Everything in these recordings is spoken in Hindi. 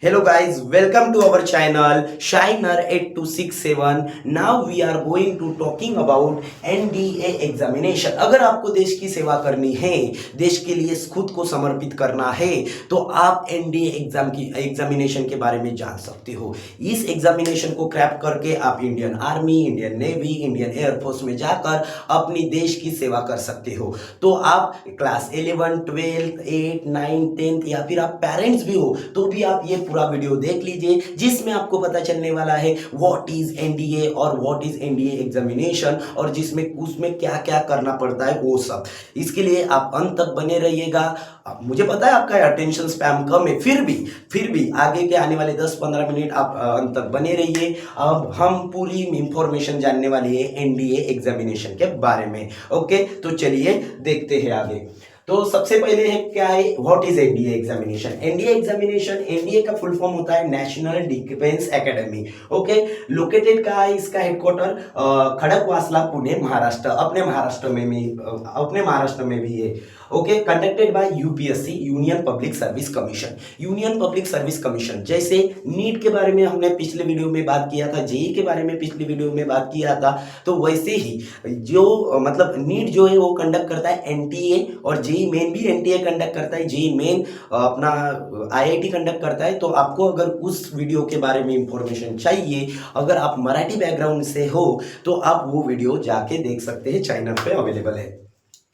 Hello guys, welcome to our channel Shiner8267. Now we are going to talking about NDA examination. अगर आपको देश की सेवा करनी है, देश के लिए खुद को समर्पित करना है, तो आप NDA एग्जामिनेशन के बारे में जान सकते हो। इस एग्जामिनेशन को क्रैक करके आप Indian army, Indian navy, Indian air force में जाकर अपनी देश की सेवा कर सकते हो। तो आप क्लास 11, 12, 8, 9, 10 या फिर आप पेरेंट्स भी हो तो भी आप ये पूरा वीडियो देख लीजिए, जिसमें आपको पता चलने वाला है व्हाट इज एनडीए और व्हाट इज एनडीए एग्जामिनेशन, और जिसमें उसमें क्या क्या करना पड़ता है वो सब। इसके लिए आप अंत तक बने रहिएगा। मुझे पता है आपका अटेंशन स्पैम कम है, फिर भी आगे के आने वाले 10-15 मिनट आप अंत तक बने रहिए। अब हम पूरी इंफॉर्मेशन जानने वाली है एनडीए एग्जामिनेशन के बारे में। ओके, तो चलिए देखते हैं आगे। तो सबसे पहले है क्या है what is NDA examination. NDA का फुल फॉर्म होता है national defence academy. Okay, located कहाँ है इसका हेडक्वार्टर? खड़कवासला, पुणे, महाराष्ट्र। अपने महाराष्ट्र में भी है। Okay, conducted by UPSC, union public service commission. जैसे नीट के बारे में हमने पिछले वीडियो में बात किया था, जेई के बारे में पिछले वीडियो में बात किया था, तो वैसे ही जो मतलब नीट जो है वो कंडक्ट करता है एनटीए, और जेई मेन भी एनटीए कंडक्ट करता है। जेई मेन अपना आईआईटी कंडक्ट करता है। तो आपको अगर उस वीडियो के बारे में इंफॉर्मेशन चाहिए, अगर आप मराठी बैकग्राउंड से हो तो आप वो वीडियो जाके देख सकते हैं, चैनल पे अवेलेबल है।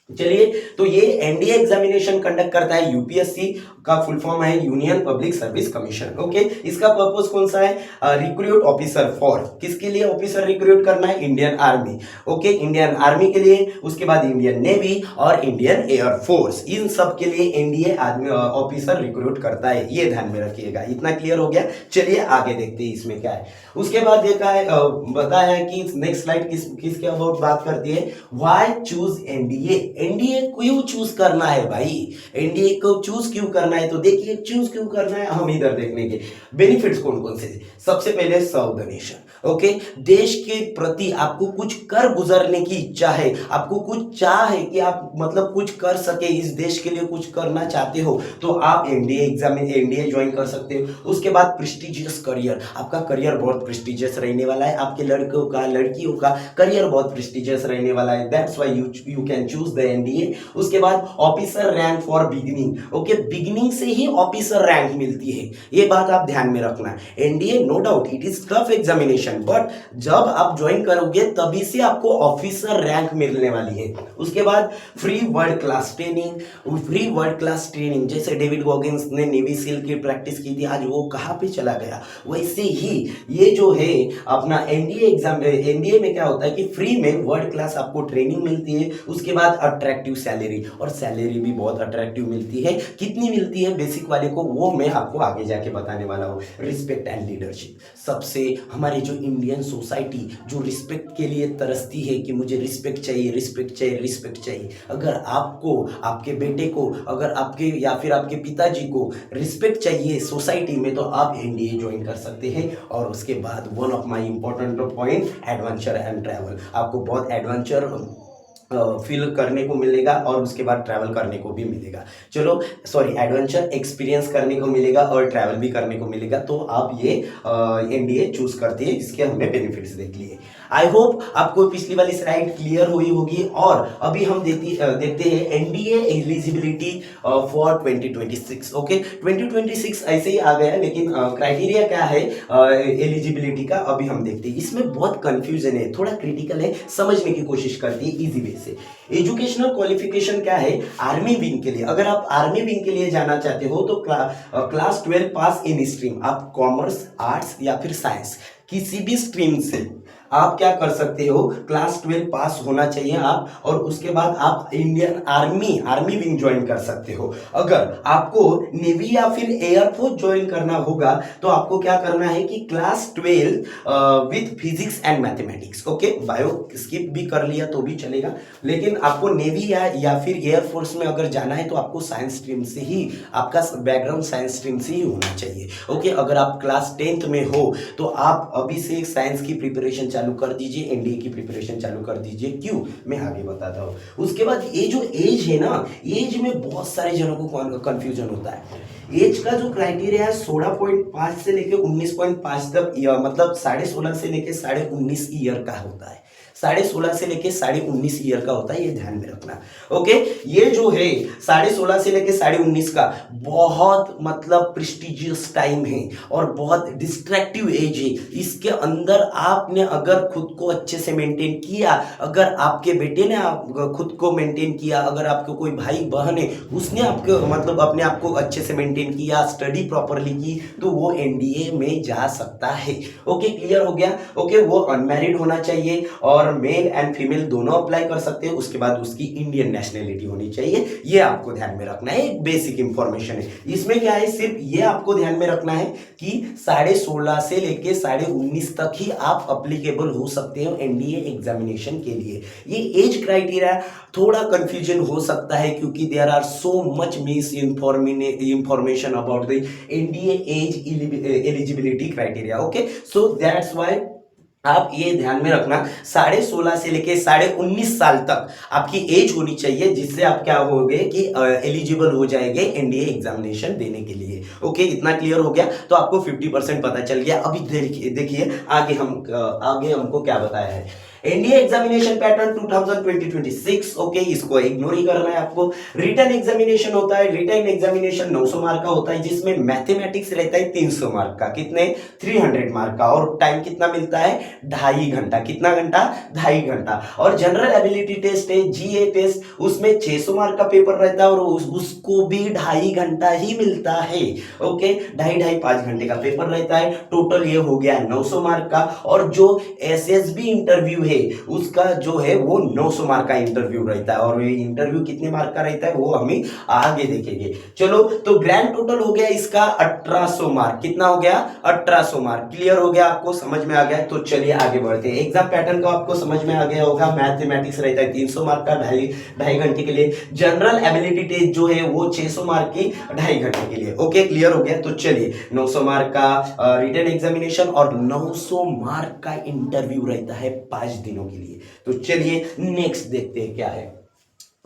चलिए, तो ये एनडीए एग्जामिनेशन कंडक्ट करता है यूपीएससी, का फुल फॉर्म है union public service commission. Okay, इसका पर्पस कौन सा है? रिक्रूट ऑफिसर फॉर, किसके लिए ऑफिसर रिक्रूट करना है? Indian army. Okay, Indian army के लिए, उसके बाद इंडियन नेवी और इंडियन एयरफोर्स, इन सब के लिए एनडीए ऑफिसर रिक्रूट करता है। ये ध्यान में रखिएगा। इतना क्लियर हो गया? चलिए आगे देखते हैं इसमें क्या है। उसके बाद देखा है, बताया है कि नेक्स्ट स्लाइड किसके अबाउट बात करती है, व्हाई चूज एनडीए। एनडीए क्यों चूज करना है भाई? एनडीए को चूज क्यों करना है? तो देखिए, चूज क्यों करना है हम इधर देखने के बेनिफिट्स कौन कौन से। सबसे पहले सर्व द नेशन। ओके, देश के प्रति आपको कुछ कर गुजरने की इच्छा है, आपको कुछ चाह है कि आप मतलब कुछ कर सके, इस देश के लिए कुछ करना चाहते हो, तो आप एनडीए ज्वाइन कर सकते हो। उसके बाद प्रेस्टिजियस करियर, आपका करियर बहुत प्रेस्टिजियस रहने वाला है, आपके लड़कियों का करियर बहुत प्रेस्टिजियस रहने वाला है। That's why you can choose the NDA. उसके बाद officer rank for beginning. Okay, beginning से ही ऑफिसर रैंक मिलती है, ये बात आप ध्यान में रखना। NDA no doubt it is tough examination, but जब आप ज्वाइन करोगे तभी से आपको ऑफिसर रैंक मिलने वाली है। उसके बाद फ्री वर्ल्ड क्लास ट्रेनिंग, जैसे डेविड गॉगिंस ने नेवी सील की प्रैक्टिस की थी, आज वो कहां पे चला गया, वैसे ही ये जो है अपना एनडीए में क्या होता है कि फ्री में वर्ल्ड क्लास आपको ट्रेनिंग मिलती है। उसके बाद अट्रैक्टिव सैलरी, और सैलरी भी बहुत अट्रैक्टिव मिलती है। कितनी मिलती है बेसिक वाले को, वो मैं आपको आगे जाके बताने वाला हूँ। रिस्पेक्ट एंड लीडरशिप, सबसे हमारे जो इंडियन सोसाइटी जो रिस्पेक्ट के लिए तरसती है कि मुझे रिस्पेक्ट चाहिए। अगर आपको, आपके बेटे को, अगर आपके या फिर आपके पिताजी को रिस्पेक्ट चाहिए सोसाइटी में, तो आप एनडीए ज्वाइन कर सकते हैं। और उसके बाद one of my important point, adventure and travel. आपको बहुत एडवेंचर फील करने को मिलेगा और उसके बाद ट्रैवल करने को भी मिलेगा। एडवेंचर एक्सपीरियंस करने को मिलेगा और ट्रैवल भी करने को मिलेगा। तो आप ये एनडीए चूज करते हैं, इसके हमने बेनिफिट्स देख लिए। आई होप आपको पिछली वाली स्लाइड क्लियर हुई होगी। और अभी हम देखते हैं एनडीए एलिजिबिलिटी फॉर 2026। ओके, 2026 ऐसे ही आ गया, लेकिन क्राइटेरिया क्या है एलिजिबिलिटी का अभी हम देखते हैं। इसमें बहुत कंफ्यूजन है, थोड़ा क्रिटिकल है, समझने की कोशिश करती है इजी वे से। एजुकेशनल क्वालिफिकेशन क्या है आर्मी विंग के लिए? अगर आप आर्मी विंग के लिए जाना चाहते हो तो क्लास 12 पास इन स्ट्रीम, आप कॉमर्स, आर्ट्स या फिर साइंस, किसी भी स्ट्रीम से आप क्या कर सकते हो, क्लास 12 पास होना चाहिए आप, और उसके बाद आप इंडियन आर्मी विंग ज्वाइन कर सकते हो। अगर आपको नेवी या फिर एयरफोर्स ज्वाइन करना होगा तो आपको क्या करना है कि class 12 with physics and mathematics. Okay, bio skip भी कर लिया तो भी चलेगा, लेकिन आपको नेवी या फिर एयरफोर्स में अगर जाना है तो आपको साइंस स्ट्रीम से ही, आपका बैकग्राउंड साइंस स्ट्रीम से ही होना चाहिए। ओके, अगर आप क्लास 10th में हो तो आप अभी से साइंस की प्रिपरेशन चालू कर दीजिए, एनडीए की प्रिपरेशन चालू कर दीजिए। क्यों, मैं आगे बताता हूँ। उसके बाद ये जो एज है ना, एज में बहुत सारे जनों को कंफ्यूजन होता है। एज का जो क्राइटेरिया है 16.5 से लेके 19.5 तक, मतलब 16.5 से लेके 19.5 ईयर का होता है। 16.5 से लेके 19.5 ईयर का होता है, ये ध्यान में रखना। ओके, ये जो है 16.5 से लेके 19.5 का बहुत मतलब प्रेस्टिजियस टाइम है और बहुत डिस्ट्रैक्टिव एज है। इसके अंदर आपने अगर खुद को अच्छे से मेंटेन किया, अगर आपके बेटे ने आप खुद को मेंटेन किया, अगर आपको कोई भाई बहन है उसने आपको मतलब अपने आप को अच्छे से मेंटेन किया, स्टडी प्रॉपरली की, तो वो एनडीए में जा सकता है। ओके, क्लियर हो गया। ओके, वो अनमैरिड होना चाहिए और मेल एंड फीमेल दोनों अप्लाई कर सकते हैं। उसके बाद उसकी इंडियन नेशनलिटी होनी चाहिए, ये आपको ध्यान में रखना है। एक बेसिक इंफॉर्मेशन है इसमें। क्या है, सिर्फ ये आपको ध्यान में रखना है कि 16.5 से लेके 19.5 तक ही आप अप्लीकेबल हो सकते हो एनडीए एग्जामिनेशन के लिए। ये एज क्राइटेरिया थोड़ा कंफ्यूजन हो सकता है क्योंकि there are so much misinformation about the NDA age eligibility criteria. Okay, so that's why आप ये ध्यान में रखना 16.5 से लेके 19.5 साल तक आपकी एज होनी चाहिए, जिससे आप क्या होगे कि एलिजिबल हो जाएंगे एनडीए एग्जामिनेशन देने के लिए। ओके, इतना क्लियर हो गया तो आपको 50% पता चल गया। अभी देखिए आगे हमको क्या बताया है। NDA examination pattern 2020-26। ओके, इसको इग्नोर ही करना है आपको। रिटन एग्जामिनेशन होता है, रिटन एग्जामिनेशन 900 मार्क का होता है, जिसमें मैथमेटिक्स रहता है 300 मार्क का। कितने, 300 मार्क का। और टाइम कितना मिलता है, 2.5 घंटा। कितना घंटा, 2.5 घंटा। और जनरल एबिलिटी टेस्ट है, जीए टेस्ट, उसमें 600 मार्क का पेपर रहता है और उसको भी 2.5 घंटा ही मिलता है। ओके, 2.5 घंटे का पेपर रहता है। टोटल ये हो गया 900 मार्क का। और जो एसएसबी इंटरव्यू है उसका जो है वो 900 मार्क का इंटरव्यू रहता है। और ये इंटरव्यू कितने मार्क का रहता है वो हमें आगे देखेंगे। चलो, तो ग्रैंड टोटल हो गया इसका 1800 मार्क। कितना हो गया, 1800 मार्क। क्लियर हो गया, आपको समझ में आ गया। तो चलिए आगे बढ़ते हैं। एग्जाम पैटर्न को आपको समझ में आ गया होगा। मैथमेटिक्स रहता है 300 मार्क का 2.5 घंटे के लिए। जनरल एबिलिटी टेस्ट जो है वो 600 मार्क की 2.5 घंटे के लिए। ओके, क्लियर हो गया। तो चलिए 900 मार्क का रिटन एग्जामिनेशन और 900 मार्क का इंटरव्यू रहता है 5 दिनों के लिए। तो चलिए नेक्स्ट देखते हैं क्या है।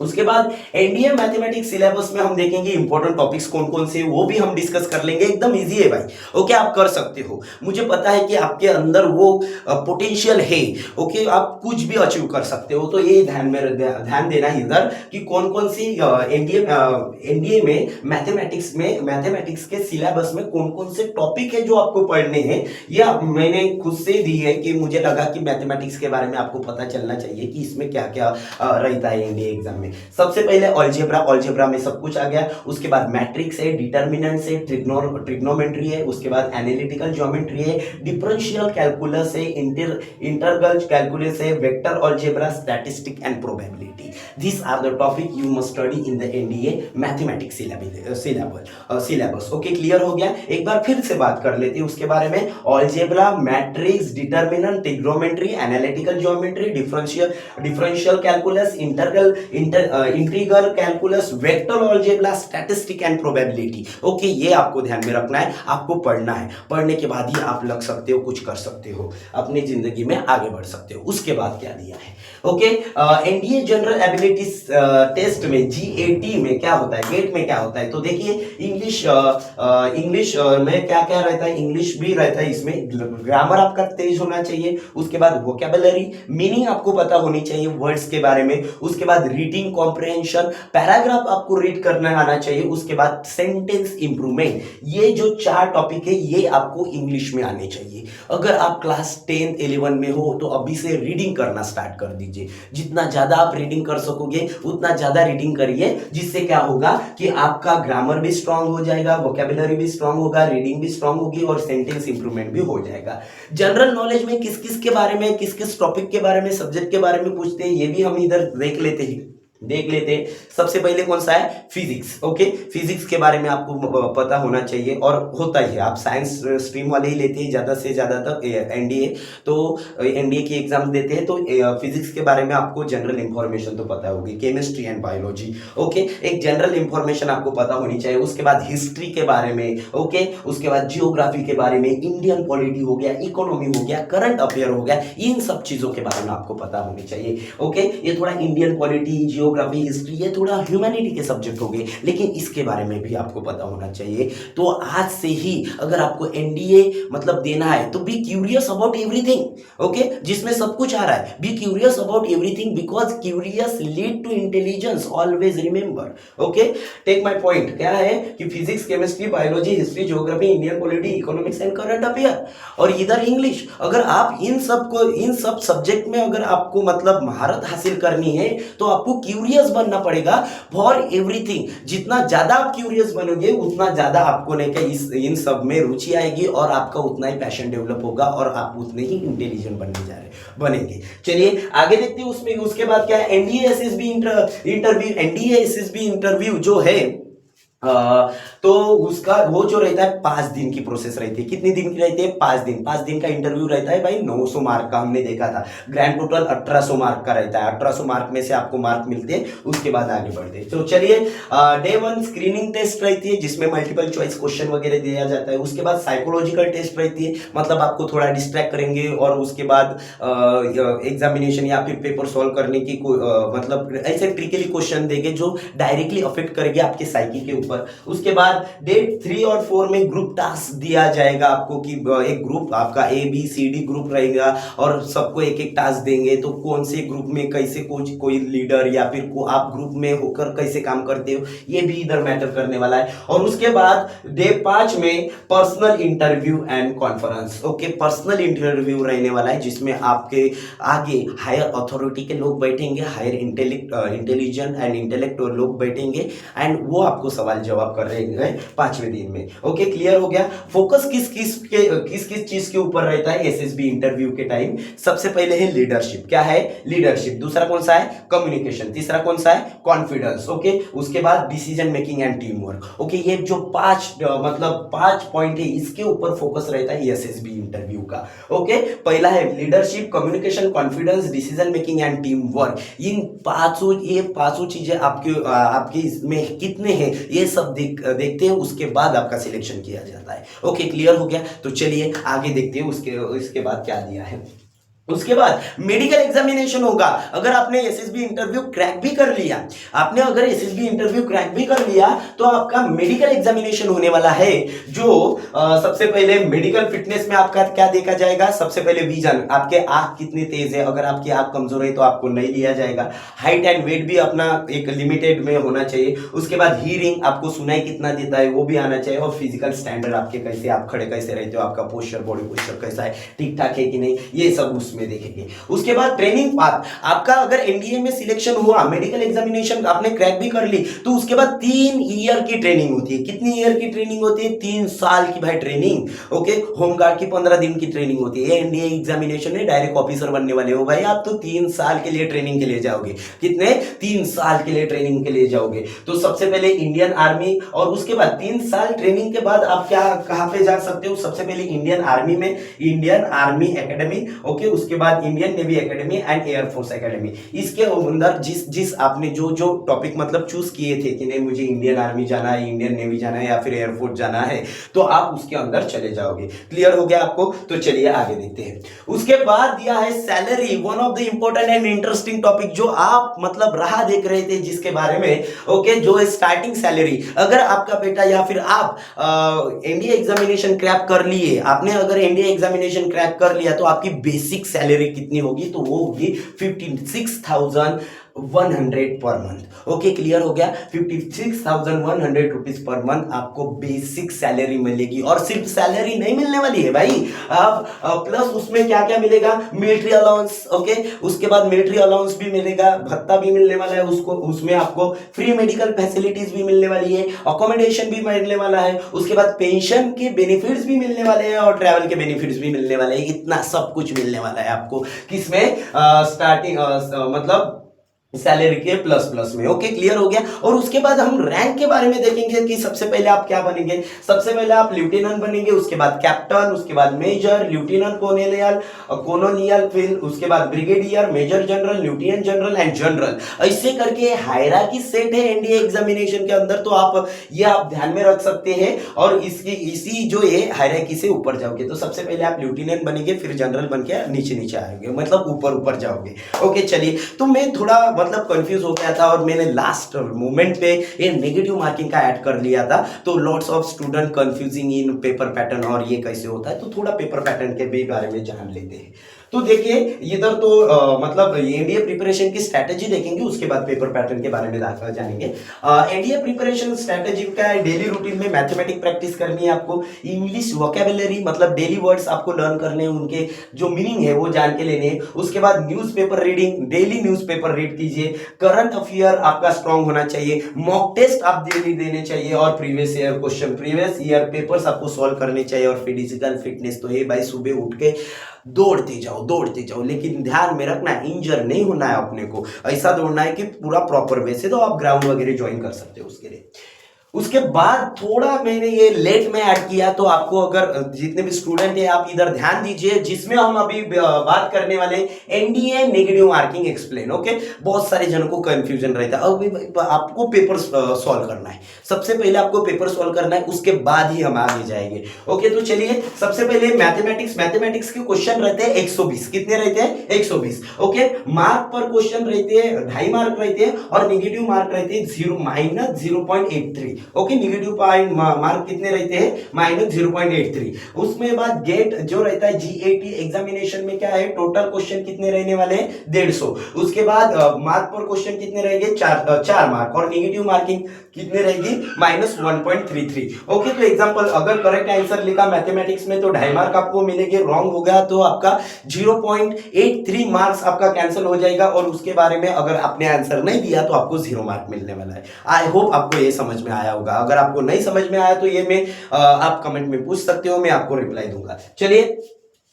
उसके बाद एनडीए मैथमेटिक्स सिलेबस में हम देखेंगे इंपॉर्टेंट टॉपिक्स कौन कौन से, वो भी हम डिस्कस कर लेंगे। एकदम इजी है भाई। ओके, आप कर सकते हो। मुझे पता है कि आपके अंदर वो पोटेंशियल है। ओके, आप कुछ भी अचीव कर सकते हो। तो ये ध्यान देना इधर कि कौन कौन सी एनडीए में मैथमेटिक्स के सिलेबस में कौन कौन से टॉपिक है जो आपको पढ़ने हैं। ये मैंने खुद से दी है कि मुझे लगा कि मैथमेटिक्स के बारे में आपको पता चलना चाहिए कि इसमें क्या क्या रहता है एनडीए एग्जाम में। सबसे पहले अलजेब्रा में सब कुछ आ गया। उसके बाद मैट्रिक्स है, डिटर्मिनेंट्स है, ट्रिग्नोमेट्री है, उसके बाद एनालिटिकल ज्योमेट्री है, डिफरेंशियल कैलकुलस है, इंटीग्रल कैलकुलस है, vector algebra, statistic and probability. These are the topic you must study in the NDA mathematics syllabus. Okay, clear हो गया। एक बार फिर से बात कर लेते हैं उसके बारे में। Algebra, matrix, determinant, trigonometry, analytical geometry, differential calculus, integral calculus, vector algebra, statistic and probability. Okay, ये आपको ध्यान में रखना है, आपको पढ़ना है। पढ़ने के बाद ही आप लग सकते हो, कुछ कर सकते हो, अपनी जिंदगी में आगे बढ़ सकते हो। उसके बाद क्या दिया है, okay, NDA general ability test में जीएटी में क्या होता है, गेट में क्या होता है। तो देखिए इंग्लिश में क्या क्या रहता है, इंग्लिश भी रहता है इसमें। ग्रामर आपका तेज होना चाहिए। उसके बाद वोकैबुलरी, मीनिंग आपको पता होनी चाहिए वर्ड्स के बारे में। उसके बाद रीडिंग कॉम्प्रिहेंशन, पैराग्राफ आपको रीड करना आना चाहिए। उसके बाद सेंटेंस इंप्रूवमेंट। ये जो 4 टॉपिक है ये आपको इंग्लिश में आने चाहिए। अगर आप क्लास 10 11 में हो तो अभी से रीडिंग करना स्टार्ट कर दीजिए। जितना ज्यादा आप रीडिंग कर सकोगे उतना ज्यादा रीडिंग करिए, जिससे क्या होगा कि आपका ग्रामर भी स्ट्रांग हो जाएगा, वोकैबुलरी भी स्ट्रांग होगा, रीडिंग भी स्ट्रांग होगी और सेंटेंस इंप्रूवमेंट भी हो जाएगा। जनरल नॉलेज में किस किस के बारे में, किस किस टॉपिक के बारे में, सब्जेक्ट के बारे में पूछते हैं, ये भी हम इधर देख लेते हैं। देख लेते हैं। सबसे पहले कौन सा है, फिजिक्स। ओके, फिजिक्स के बारे में आपको पता होना चाहिए, और होता ही है। आप साइंस स्ट्रीम वाले ही लेते हैं ज़्यादा से ज़्यादा तक एनडीए, तो एनडीए की एग्जाम देते हैं, तो फिजिक्स के बारे में आपको जनरल इंफॉर्मेशन तो पता होगी, केमिस्ट्री एंड बायोलॉजी। ओके, एक जनरल इंफॉर्मेशन आपको पता होनी चाहिए। उसके बाद हिस्ट्री के बारे में, ओके, उसके बाद जियोग्राफी के बारे में, इंडियन पॉलिटी हो गया, इकोनॉमी हो गया, करंट अफेयर हो गया, इन सब चीज़ों के बारे में आपको पता होनी चाहिए। ओके, ये थोड़ा इंडियन पॉलिटी, जियोग्राफी, हिस्ट्री, ये थोड़ा ह्यूमैनिटी के सब्जेक्ट हो गए, लेकिन इसके बारे में भी आपको पता होना चाहिए। तो आज से ही अगर आपको एनडीए मतलब देना है, तो be curious about everything. Okay, जिसमें सब कुछ आ रहा है, be curious about everything, because curious lead to intelligence, always remember. Okay, take my point. क्या है कि physics, chemistry, biology, history, geography, Indian polity, economics and current affair, और इधर इंग्लिश। अगर आप इन सब सब्जेक्ट में अगर आपको मतलब महारत हासिल करनी है, तो आपको क्यूरियस बनना पड़ेगा फॉर एवरीथिंग। जितना ज्यादा आप क्यूरियस बनोगे, उतना ज्यादा आपको नहीं क्या इन सब में रुचि आएगी, और आपका उतना ही पैशन डेवलप होगा, और आप उतने ही इंटेलिजेंट बनेंगे। चलिए आगे देखते हैं। उसमें उसके बाद क्या है, NDA SSB interview. NDA SSB interview जो है, तो उसका वो जो रहता है 5 दिन की प्रोसेस रहती है। कितनी दिन की रहती है, 5 दिन। 5 दिन का इंटरव्यू रहता है भाई, 900 मार्क का हमने देखा था। ग्रैंड टोटल 1800 मार्क का रहता है। 1800 मार्क में से आपको मार्क मिलते हैं, उसके बाद आगे बढ़ते हैं। तो चलिए, डे 1 स्क्रीनिंग टेस्ट रहती है, जिसमें मल्टीपल चॉइस क्वेश्चन वगैरह दिया जाता है। उसके बाद साइकोलॉजिकल टेस्ट रहती है, मतलब आपको थोड़ा डिस्ट्रैक्ट करेंगे, और उसके बाद एग्जामिनेशन या फिर पेपर सॉल्व करने की मतलब ऐसे ट्रिकली क्वेश्चन देंगे जो डायरेक्टली अफेक्ट करेंगे आपके साइकी के ऊपर। उसके बाद डे 3 और 4 में ग्रुप टास्क दिया जाएगा आपको, कि एक ग्रुप आपका ABCD ग्रुप रहेगा, और सबको एक एक टास्क देंगे। तो कौन से ग्रुप में कैसे कोई लीडर, या फिर आप ग्रुप में होकर कैसे काम करते हो, ये भी इधर मैटर करने वाला है। और उसके बाद डे 5 में personal interview and conference. Okay, personal interview रहने वाला है, जिसमें आपके आगे हायर अथॉरिटी के लोग बैठेंगे, हायर इंटेलिजेंट एंड इंटेलेक्चुअल लोग बैठेंगे, एंड वो आपको सवाल जवाब कर रहे हैं 5वें दिन में। ओके, क्लियर हो गया। फोकस किस किस चीज के ऊपर रहता है एसएसबी इंटरव्यू के टाइम। सबसे पहले है लीडरशिप। क्या है, लीडरशिप। दूसरा कौन सा है, कम्युनिकेशन। तीसरा कौन सा है, कॉन्फिडेंस। ओके, उसके बाद decision making and team work. Okay, ये जो 5 पॉइंट है, इसके ऊपर फोकस रहता है एसएसबी इंटरव्यू का। ओके, पहला है leadership, communication, confidence, decision making and team work. ये पांचों चीजें आपके इसमें कितने हैं, ये सब देखते हैं, उसके बाद आपका सिलेक्शन किया जाता है। ओके, क्लियर हो गया। तो चलिए आगे देखते हैं उसके बाद क्या दिया है। उसके बाद मेडिकल एग्जामिनेशन होगा। अगर आपने एसएसबी इंटरव्यू क्रैक भी कर लिया, तो आपका मेडिकल एग्जामिनेशन होने वाला है, जो सबसे पहले मेडिकल फिटनेस में आपका क्या देखा जाएगा। सबसे पहले विजन, आपके आंख कितनी तेज है। अगर आपकी आंख कमजोर है तो आपको नहीं लिया जाएगा। हाइट एंड वेट भी अपना एक लिमिटेड में होना चाहिए। उसके बाद हियरिंग, आपको सुनाई कितना देता है वो भी आना चाहिए। और फिजिकल स्टैंडर्ड आपके कैसे, आप खड़े कैसे रहते हो, आपका पोस्चर, बॉडी पोस्चर कैसा है, ठीक ठाक है कि नहीं, ये सब में देखेंगे। उसके बाद ट्रेनिंग पाथ, आपका अगर एनडीए में सिलेक्शन हुआ, मेडिकल एग्जामिनेशन आपने क्रैक भी कर ली, तो उसके बाद 3 ईयर की ट्रेनिंग होती है। कितनी ईयर की ट्रेनिंग होती है, 3 साल की भाई ट्रेनिंग। ओके, होमगार्ड की 15 दिन की ट्रेनिंग होती है। एनडीए एग्जामिनेशन में डायरेक्ट ऑफिसर बनने वाले हो भाई आप, तो 3 साल के लिए ट्रेनिंग के लिए जाओगे। कितने, 3 साल के लिए ट्रेनिंग के लिए जाओगे। तो सबसे पहले इंडियन आर्मी, और उसके बाद 3 साल ट्रेनिंग के बाद आप कहां पे जा सकते हो। सबसे पहले इंडियन आर्मी में, इंडियन आर्मी एकेडमी। ओके, उसके बाद Indian navy academy and air force academy. इसके अंदर जिस आपने जो टॉपिक मतलब चूज किए थे कि नहीं मुझे इंडियन आर्मी जाना है, इंडियन नेवी जाना है, या फिर एयरफोर्स जाना है, तो आप उसके अंदर चले जाओगे। क्लियर हो गया आपको। तो चलिए आगे देखते हैं। उसके बाद दिया है salary, one of the important and interesting topic, जो आप मतलब राह देख रहे थे जिसके बारे में। ओके, जो स्टार्टिंग सैलरी, अगर आपका बेटा या फिर आप एनडीए एग्जामिनेशन क्रैक कर लिए, आपने अगर एनडीए एग्जामिनेशन क्रैक कर लिया, तो आपकी बेसिक सैलरी कितनी होगी, तो वो होगी 56,100 पर मंथ। ओके, क्लियर हो गया। 56,100 रुपीज पर मंथ आपको बेसिक सैलरी मिलेगी। और सिर्फ सैलरी नहीं मिलने वाली है भाई, आप प्लस उसमें क्या क्या मिलेगा, मिलिट्री अलाउंस। ओके, उसके बाद मिलिट्री अलाउंस भी मिलेगा, भत्ता भी मिलने वाला है उसको। उसमें आपको फ्री मेडिकल फैसिलिटीज भी मिलने वाली है, अकोमोडेशन भी मिलने वाला है। उसके बाद पेंशन के बेनिफिट्स भी मिलने वाले हैं, और ट्रैवल के बेनिफिट्स भी मिलने वाले हैं। इतना सब कुछ मिलने वाला है आपको। किसमें, स्टार्टिंग मतलब सैलरी के प्लस प्लस में। ओके, क्लियर हो गया। और उसके बाद हम रैंक के बारे में देखेंगे कि सबसे पहले आप क्या बनेंगे। सबसे पहले आप लेफ्टिनेंट बनेंगे, उसके बाद कैप्टन, उसके बाद मेजर, लेफ्टिनेंट कोलोनियल, फिर उसके बाद brigadier, major general, lieutenant general and general. ऐसे करके हायरार्की सेट है एनडीए एग्जामिनेशन के अंदर, तो आप ध्यान में रख सकते हैं और इसी जो ये हायरार्की से ऊपर जाओगे। तो सबसे पहले आप लेफ्टिनेंट बनेंगे, फिर जनरल बन के नीचे नीचे आएंगे, मतलब ऊपर ऊपर जाओगे। ओके, चलिए। तो मैं थोड़ा मतलब कंफ्यूज हो गया था और मैंने लास्ट मोमेंट पे ये नेगेटिव मार्किंग का ऐड कर लिया था। तो lots of student confusing in paper pattern और ये कैसे होता है, तो थोड़ा पेपर पैटर्न के भी बारे में जान लेते हैं। तो देखिए, इधर तो मतलब एनडीए प्रिपरेशन की स्ट्रैटेजी देखेंगे, उसके बाद पेपर पैटर्न के बारे में जानेंगे। एनडीए प्रिपरेशन स्ट्रैटेजी का है, डेली रूटीन में मैथमेटिक्स प्रैक्टिस करनी है आपको, इंग्लिश वोकैबुलरी मतलब डेली वर्ड्स आपको लर्न करने हैं, उनके जो मीनिंग है वो जान के लेने हैं। उसके बाद newspaper reading, daily newspaper read कीजिए। करंट अफेयर आपका स्ट्रांग होना चाहिए। मॉक टेस्ट आप डेली देने चाहिए और previous year question, previous year papers आपको सॉल्व करने चाहिए। और फिजिकल फिटनेस तो ये भाई, सुबह उठ के दौड़ते जाओ, लेकिन ध्यान में रखना इंजर नहीं होना है अपने को, ऐसा दौड़ना है कि पूरा प्रॉपर वे से। तो आप ग्राउंड वगैरह ज्वाइन कर सकते हो उसके लिए। उसके बाद थोड़ा मैंने ये लेट में ऐड किया, तो आपको अगर जितने भी स्टूडेंट है आप इधर ध्यान दीजिए, जिसमें हम अभी बात करने वाले NDA negative marking explain. Okay, बहुत सारे जनों को कंफ्यूजन रहता है। अब आपको पेपर सॉल्व करना है, सबसे पहले आपको पेपर सॉल्व करना है, उसके बाद ही हम आगे जाएंगे। ओके, तो चलिए, सबसे पहले मैथमेटिक्स के क्वेश्चन रहते हैं 120। कितने रहते हैं? 120। ओके, मार्क पर क्वेश्चन रहते हैं 2.5 मार्क रहते हैं और नेगेटिव मार्क रहते हैं -0.83। ओके, नेगेटिव पॉइंट मार्क कितने रहते हैं? -0.83। उसमें बाद गेट जो रहता है जीएटी एग्जामिनेशन में क्या है, टोटल क्वेश्चन कितने रहने वाले हैं? 150। उसके बाद मार्क पर क्वेश्चन कितने रहेंगे? 4 मार्क। और नेगेटिव मार्किंग कितने रहेगी? -1.33। ओके, तो एग्जांपल अगर करेक्ट आंसर लिखा मैथमेटिक्स में तो 2.5 मार्क आपको मिलेंगे, रॉन्ग हो गया तो आपका 0.83 मार्क्स आपका कैंसिल हो जाएगा। और उसके बारे में अगर आपने आंसर नहीं दिया तो आपको 0 मार्क मिलने वाला है। आई होप आपको ये समझ में आया होगा। अगर आपको नहीं समझ में आया तो ये मैं आप कमेंट में पूछ सकते हो, मैं आपको रिप्लाई दूंगा। चलिए,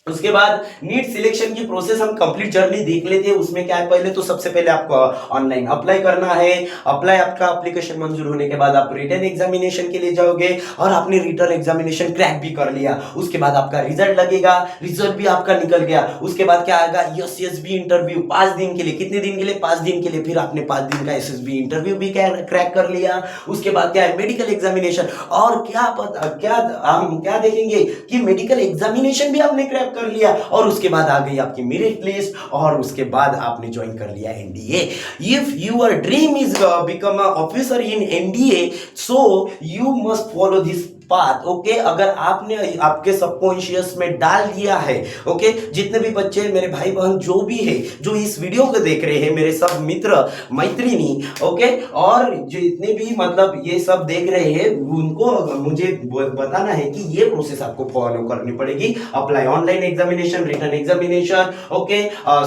उसके बाद नीट सिलेक्शन की प्रोसेस हम कंप्लीट जर्नी देख लेते हैं। उसमें क्या है, पहले तो सबसे पहले आपको ऑनलाइन अप्लाई करना है। आपका एप्लीकेशन मंजूर होने के बाद आप रिटन एग्जामिनेशन के लिए जाओगे और आपने रिटन एग्जामिनेशन क्रैक भी कर लिया। उसके बाद आपका रिजल्ट लगेगा, रिजल्ट भी आपका निकल गया। उसके बाद क्या आएगा? एसएसबी इंटरव्यू 5 दिन के लिए। कितने दिन के लिए? 5 दिन के लिए। फिर आपने 5 दिन का एसएसबी इंटरव्यू भी क्रैक कर लिया। उसके बाद क्या है? Medical examination. और हम क्या देखेंगे कि मेडिकल एग्जामिनेशन भी आपने क्रैक कर लिया और उसके बाद आ गई आपकी मेरिट लिस्ट और उसके बाद आपने ज्वाइन कर लिया NDA. If your dream is become a officer in NDA, so you must follow this path. Okay, अगर आपने आपके सबकॉन्शियस में डाल दिया है, ओके, जितने भी बच्चे मेरे भाई बहन जो भी है जो इस वीडियो को देख रहे हैं, मेरे सब मित्र मैत्रिणी, ओके, और जितने भी मतलब ये सब देख रहे हैं, उनको मुझे बताना है कि ये प्रोसेस आपको फॉलो करनी पड़ेगी। Apply online examination, written examination, okay,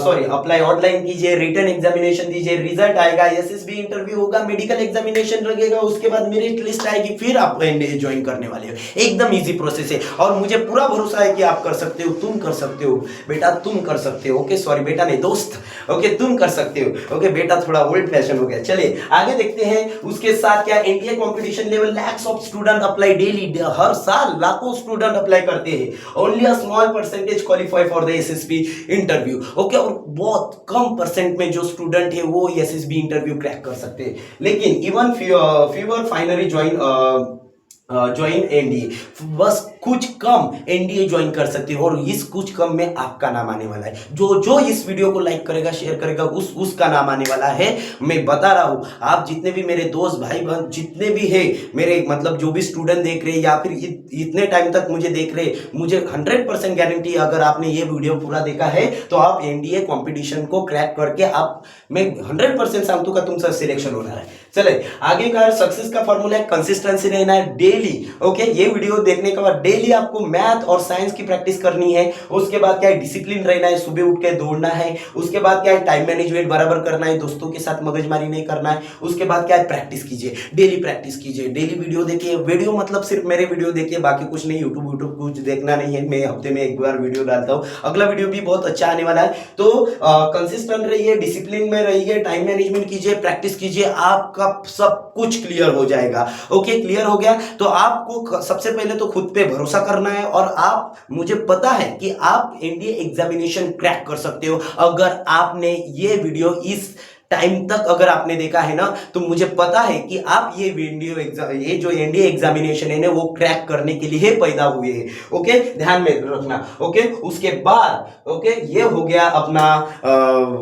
sorry, apply online कीजिए, रिटन एग्जामिनेशन दीजिए, रिजल्ट आएगा, एसएसबी इंटरव्यू होगा, मेडिकल एग्जामिनेशन लगेगा, उसके बाद मेरिट लिस्ट आएगी, फिर आप एनडीए ज्वाइन करने वाले हो। एकदम इजी प्रोसेस है और मुझे पूरा भरोसा है कि आप कर सकते हो, तुम कर सकते हो बेटा, तुम कर सकते हो। ओके, सॉरी बेटा नहीं, दोस्त, ओके, तुम कर सकते हो। ओके, बेटा थोड़ा ओल्ड फैशन हो गया। चलिए आगे देखते हैं। उसके साथ क्या, NDA competition level, lakhs of student apply daily, हर साल लाखों स्टूडेंट अप्लाई करते हैं। Only a small percentage qualify for the SSB interview. Okay, और बहुत कम परसेंट में जो स्टूडेंट है वो एसएसबी इंटरव्यू क्रैक कर सकते हैं। लेकिन even fever finally join NDA, बस कुछ कम एनडीए ज्वाइन कर सकते हो और इस कुछ कम में आपका नाम आने वाला है। जो इस वीडियो को लाइक करेगा, शेयर करेगा, उसका नाम आने वाला है। मैं बता रहा हूं, आप जितने भी मेरे दोस्त भाई बहन जितने भी है, मेरे मतलब जो भी स्टूडेंट देख रहे हैं या फिर इतने टाइम तक मुझे देख रहे, मुझे 100% गारंटी, अगर आपने ये वीडियो पूरा देखा है तो आप एनडीए कॉम्पिटिशन को क्रैक करके आप, मैं 100% सांगतू का तुमचा सिलेक्शन होणार है। चले आगे का सक्सेस का फॉर्मूला है कंसिस्टेंसी रहना है डेली। ओके, ये वीडियो देखने के बाद डेली आपको मैथ और साइंस की प्रैक्टिस करनी है। उसके बाद क्या है, डिसिप्लिन रहना है, सुबह उठ के दौड़ना है। उसके बाद क्या है, टाइम मैनेजमेंट बराबर करना है, दोस्तों के साथ मगजमारी नहीं करना है। उसके बाद क्या है, प्रैक्टिस कीजिए, डेली प्रैक्टिस कीजिए, डेली वीडियो देखिए। वीडियो मतलब सिर्फ मेरे वीडियो देखिए, बाकी कुछ नहीं, यूट्यूब कुछ देखना नहीं है। मैं हफ्ते में एक बार वीडियो डालता हूँ, अगला वीडियो भी बहुत अच्छा आने वाला है। तो कंसिस्टेंट रहिए, डिसिप्लिन में रहिए, टाइम मैनेजमेंट कीजिए, प्रैक्टिस कीजिए, आपका सब कुछ क्लियर हो जाएगा। ओके, क्लियर हो गया तो आपको सबसे पहले तो खुद पे भरोसा करना है, और आप, मुझे पता है कि आप एनडीए एग्जामिनेशन क्रैक कर सकते हो अगर आपने ये वीडियो इस टाइम तक अगर आपने देखा है ना, तो मुझे पता है कि आप ये वीडियो एग्जाम, ये जो एनडीए एग्जामिनेशन है ना, वो क्रैक करने के लिए पैदा हुए हैं। ओके, ध्यान में रखना। ओके, उसके बाद ओके, ये हो गया अपना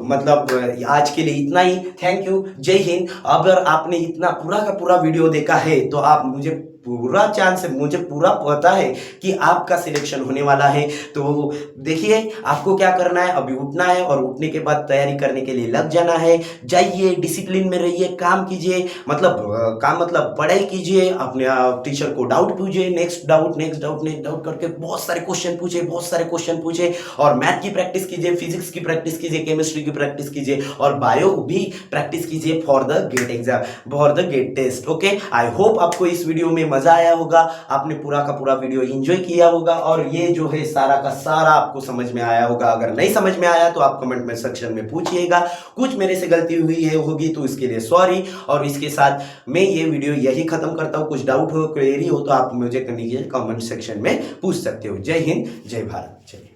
मतलब आज के लिए इतना ही। थैंक यू, जय हिंद। अगर आपने इतना पूरा का पूरा वीडियो देखा है तो आप, मुझे पूरा चांस है, मुझे पूरा पता है कि आपका सिलेक्शन होने वाला है। तो देखिए आपको क्या करना है, अभी उठना है और उठने के बाद तैयारी करने के लिए लग जाना है। जाइए, डिसिप्लिन में रहिए, काम कीजिए, मतलब काम मतलब पढ़ाई कीजिए, अपने टीचर को डाउट पूछिए, next doubt next doubt next doubt करके बहुत सारे क्वेश्चन पूछे, बहुत सारे क्वेश्चन पूछे। और मैथ की प्रैक्टिस कीजिए, फिजिक्स की प्रैक्टिस कीजिए, केमिस्ट्री की प्रैक्टिस कीजिए, और बायो भी प्रैक्टिस कीजिए for the GAT exam, for the GAT test. Okay, I hope आपको इस वीडियो में मजा आया होगा, आपने पूरा का पूरा वीडियो एंजॉय किया होगा, और ये जो है सारा का सारा आपको समझ में आया होगा। अगर नहीं समझ में आया तो आप कमेंट में सेक्शन में पूछिएगा। कुछ मेरे से गलती हुई है होगी तो इसके लिए सॉरी। और इसके साथ मैं ये वीडियो यही खत्म करता हूँ। कुछ डाउट हो, क्वेरी हो तो आप मुझे नीचे कमेंट सेक्शन में पूछ सकते हो। जय हिंद, जय भारत। चलिए।